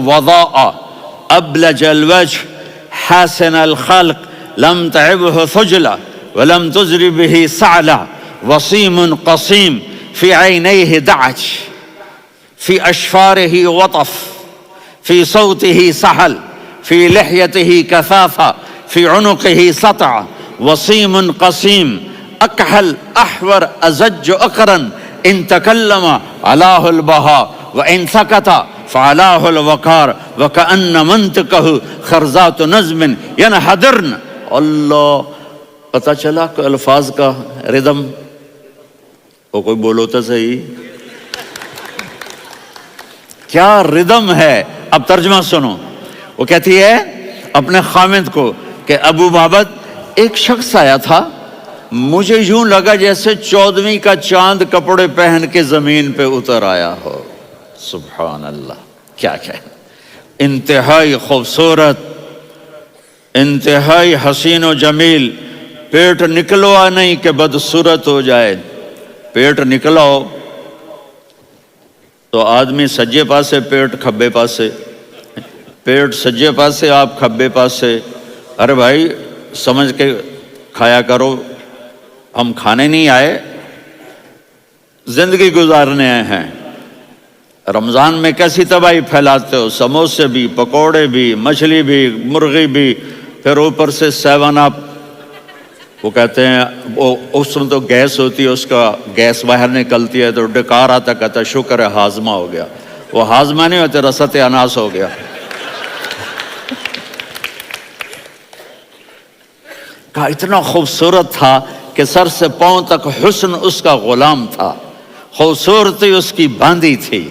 الوضاء أبلج الوجه حسن الخلق لم تعبه ثجلة ولم تزر به سعلة وصيم قصيم في عينيه دعج في أشفاره وطف في صوته سحل في لحيته كثافة في عنقه سطع وصيم قصيم أكحل أحور أزج أقرن إن تكلم علاه البهاء وإن سكت فعلاه الوقار وكأن منطقه خرزات نظم ينحدرن. اللہ، پتہ چلا کہ الفاظ کا ردم، وہ کوئی بولو تو صحیح، کیا ردم ہے. اب ترجمہ سنو. وہ کہتی ہے اپنے خامد کو کہ ابو معبد، ایک شخص آیا تھا، مجھے یوں لگا جیسے 14ویں کا چاند کپڑے پہن کے زمین پہ اتر آیا ہو. سبحان اللہ، کیا انتہائی خوبصورت، انتہائی حسین و جمیل. پیٹ نکلوا نہیں کہ بدصورت ہو جائے. پیٹ نکلاؤ تو آدمی سجے پاسے پیٹ کھبے پاسے، پیٹ سجے پاسے آپ کھبے پاسے. ارے بھائی سمجھ کے کھایا کرو، ہم کھانے نہیں آئے، زندگی گزارنے آئے ہیں. رمضان میں کیسی تباہی پھیلاتے ہو، سموسے بھی، پکوڑے بھی، مچھلی بھی، مرغی بھی، پھر اوپر سے 7 اپ. وہ کہتے ہیں وہ اس میں تو گیس ہوتی ہے، اس کا گیس باہر نکلتی ہے تو ڈکار آتا، کہتا شکر ہے ہاضمہ ہو گیا. وہ ہاضمہ نہیں ہوتے، رسط اناس ہو گیا. کہا اتنا خوبصورت تھا کہ سر سے پاؤں تک حسن اس کا غلام تھا، خوبصورتی اس کی باندھی تھی،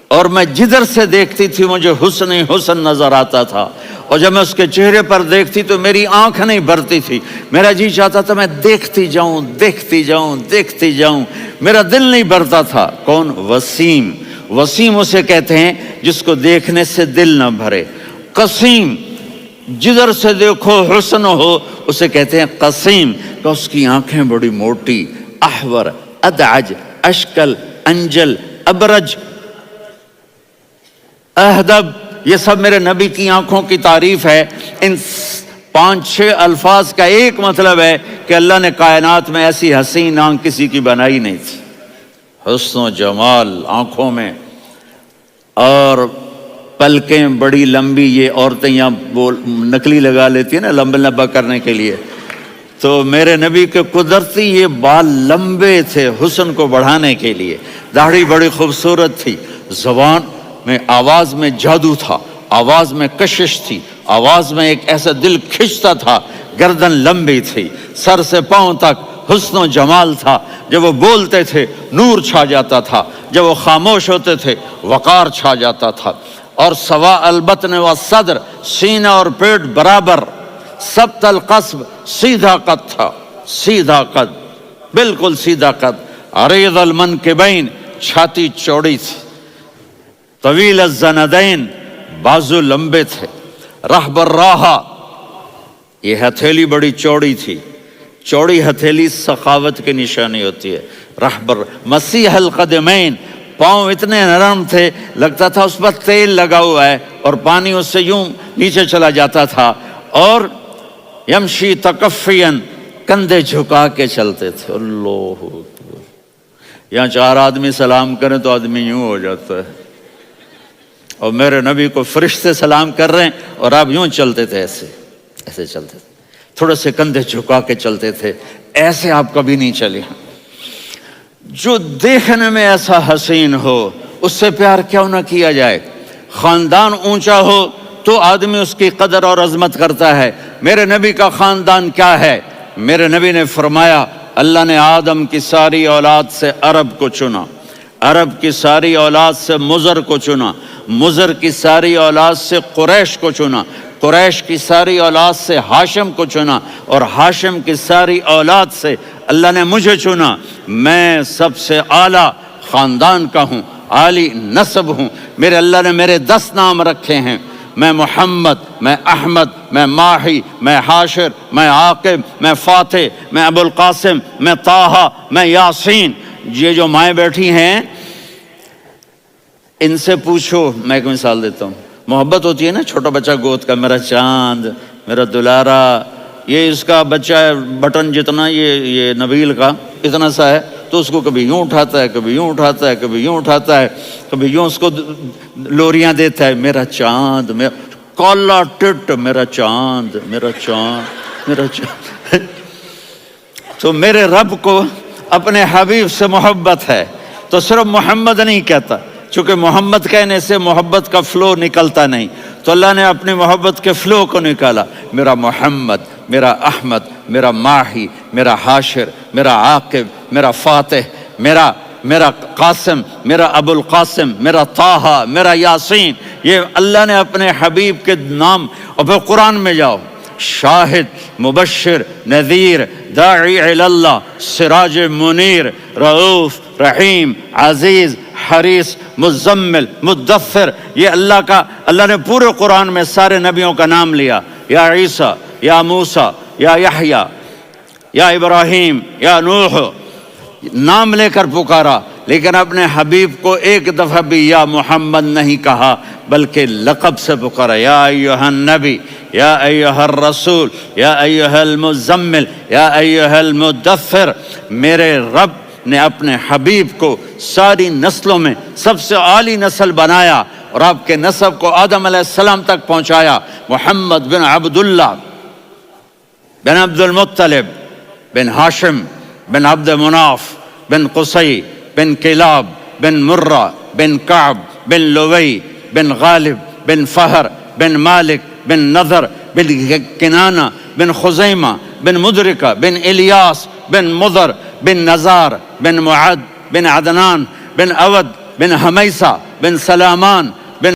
اور میں جدھر سے دیکھتی تھی مجھے حسن ہی حسن نظر آتا تھا. اور جب میں اس کے چہرے پر دیکھتی تو میری آنکھ نہیں بھرتی تھی، میرا جی چاہتا تھا میں دیکھتی جاؤں دیکھتی جاؤں دیکھتی جاؤں، میرا دل نہیں بھرتا تھا. کون؟ وسیم. وسیم اسے کہتے ہیں جس کو دیکھنے سے دل نہ بھرے. قسیم، جدھر سے دیکھو حسن ہو، اسے کہتے ہیں قسیم، کہ اس کی آنکھیں بڑی موٹی. احور، ادعج، اشکل، انجل، ابرج، اہدب، یہ سب میرے نبی کی آنکھوں کی تعریف ہے. ان 5-6 الفاظ کا ایک مطلب ہے کہ اللہ نے کائنات میں ایسی حسین آنکھ کسی کی بنائی نہیں تھی. حسن و جمال آنکھوں میں، اور پلکیں بڑی لمبی. یہ عورتیں یہاں نکلی لگا لیتی ہیں نا لمبا کرنے کے لیے، تو میرے نبی کے قدرتی یہ بال لمبے تھے حسن کو بڑھانے کے لیے. داڑھی بڑی خوبصورت تھی. زبان میں، آواز میں جادو تھا، آواز میں کشش تھی، آواز میں ایک ایسا دل کھنچتا تھا. گردن لمبی تھی، سر سے پاؤں تک حسن و جمال تھا. جب وہ بولتے تھے نور چھا جاتا تھا، جب وہ خاموش ہوتے تھے وقار چھا جاتا تھا. اور سوا البطن و صدر، سینہ اور پیٹ برابر. سبت القصب، سیدھا قد تھا، سیدھا قد، بالکل سیدھا قد. عریض المنکبین، چھاتی چوڑی تھی. طویل الزندین، بازو لمبے تھے. رحب الراحہ، یہ ہتھیلی بڑی چوڑی تھی. چوڑی ہتھیلی سخاوت کی نشانی ہوتی ہے. رحب مسیح القدمین، پاؤں اتنے نرم تھے لگتا تھا اس پر تیل لگا ہوا ہے، اور پانی اس سے یوں نیچے چلا جاتا تھا. اور یمشی تکفین، کندھے جھکا کے چلتے تھے. اللہ اکبر. یہاں 4 آدمی سلام کریں تو آدمی یوں ہو جاتا ہے، اور میرے نبی کو فرشتے سلام کر رہے ہیں اور آپ یوں چلتے تھے، ایسے ایسے چلتے تھے، تھوڑے سے کندھے جھکا کے چلتے تھے. ایسے آپ کبھی نہیں چلے. جو دیکھنے میں ایسا حسین ہو اس سے پیار کیوں نہ کیا جائے. خاندان اونچا ہو تو آدمی اس کی قدر اور عظمت کرتا ہے. میرے نبی کا خاندان کیا ہے؟ میرے نبی نے فرمایا اللہ نے آدم کی ساری اولاد سے عرب کو چنا، عرب کی ساری اولاد سے مضر کو چنا، مضر کی ساری اولاد سے قریش کو چنا، قریش کی ساری اولاد سے ہاشم کو چنا، اور ہاشم کی ساری اولاد سے اللہ نے مجھے چنا. میں سب سے اعلیٰ خاندان کا ہوں، عالی نسب ہوں. میرے اللہ نے میرے 10 نام رکھے ہیں. میں محمد، میں احمد، میں ماہی، میں حاشر، میں عاقب، میں فاتح، میں ابو القاسم، میں طٰہٰ، میں یاسین. یہ جو مائیں بیٹھی ہیں ان سے پوچھو، میں ایک مثال دیتا ہوں، محبت ہوتی ہے نا، چھوٹا بچہ گود کا، میرا چاند، میرا دلارا، یہ اس کا بچہ ہے بٹن جتنا، یہ نبیل کا اتنا سا ہے، تو اس کو کبھی یوں اٹھاتا ہے، کبھی یوں اٹھاتا ہے، کبھی یوں اٹھاتا ہے، کبھی یوں اس کو لوریاں دیتا ہے، میرا چاند، کالا ٹٹ، میرا چاند، میرا چاند، میرا چاند۔ تو میرے رب کو اپنے حبیب سے محبت ہے، تو صرف محمد نہیں کہتا، چونکہ محمد کہنے سے محبت کا فلو نکلتا نہیں، تو اللہ نے اپنی محبت کے فلو کو نکالا، میرا محمد، میرا احمد، میرا ماہی، میرا حاشر، میرا عاقب، میرا فاتح، میرا قاسم، میرا ابو القاسم، میرا طٰہٰ، میرا یاسین، یہ اللہ نے اپنے حبیب کے نام۔ اور پھر قرآن میں جاؤ، شاہد، مبشر، نذیر، داعی اللہ، سراج منیر، رؤوف، رحیم، عزیز، حریص، مزمل، مدثر، یہ اللہ نے پورے قرآن میں سارے نبیوں کا نام لیا، یا عیسیٰ، یا موسیٰ، یا یحییٰ، یا ابراہیم، یا نوح، نام لے کر پکارا، لیکن اپنے حبیب کو ایک دفعہ بھی یا محمد نہیں کہا، بلکہ لقب سے پکارا، یا ایھا النبی، یا ایھا الرسول، یا ایھا المزمل، یا ایھا المدثر۔ میرے رب نے اپنے حبیب کو ساری نسلوں میں سب سے عالی نسل بنایا، اور آپ کے نسب کو آدم علیہ السلام تک پہنچایا، محمد بن عبداللہ بن عبد المطلب بن ہاشم بن عبد مناف بن قصی بن کلاب بن مرہ بن کعب بن لوی بن غالب بن فہر بن مالک بن نضر بن کنانہ بن خزیمہ بن مدرکہ بن الیاس بن مضر بن نزار بن معد بن عدنان بن اود بن حمیسہ بن سلامان بن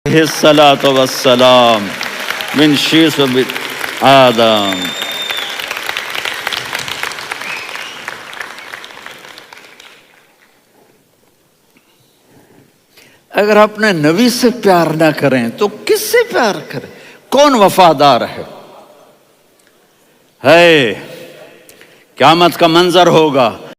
الصلاۃ والسلام من شیث آدم۔ اگر اپنے نبی سے پیار نہ کریں تو کس سے پیار کریں؟ کون وفادار ہے؟ قیامت کا منظر ہوگا،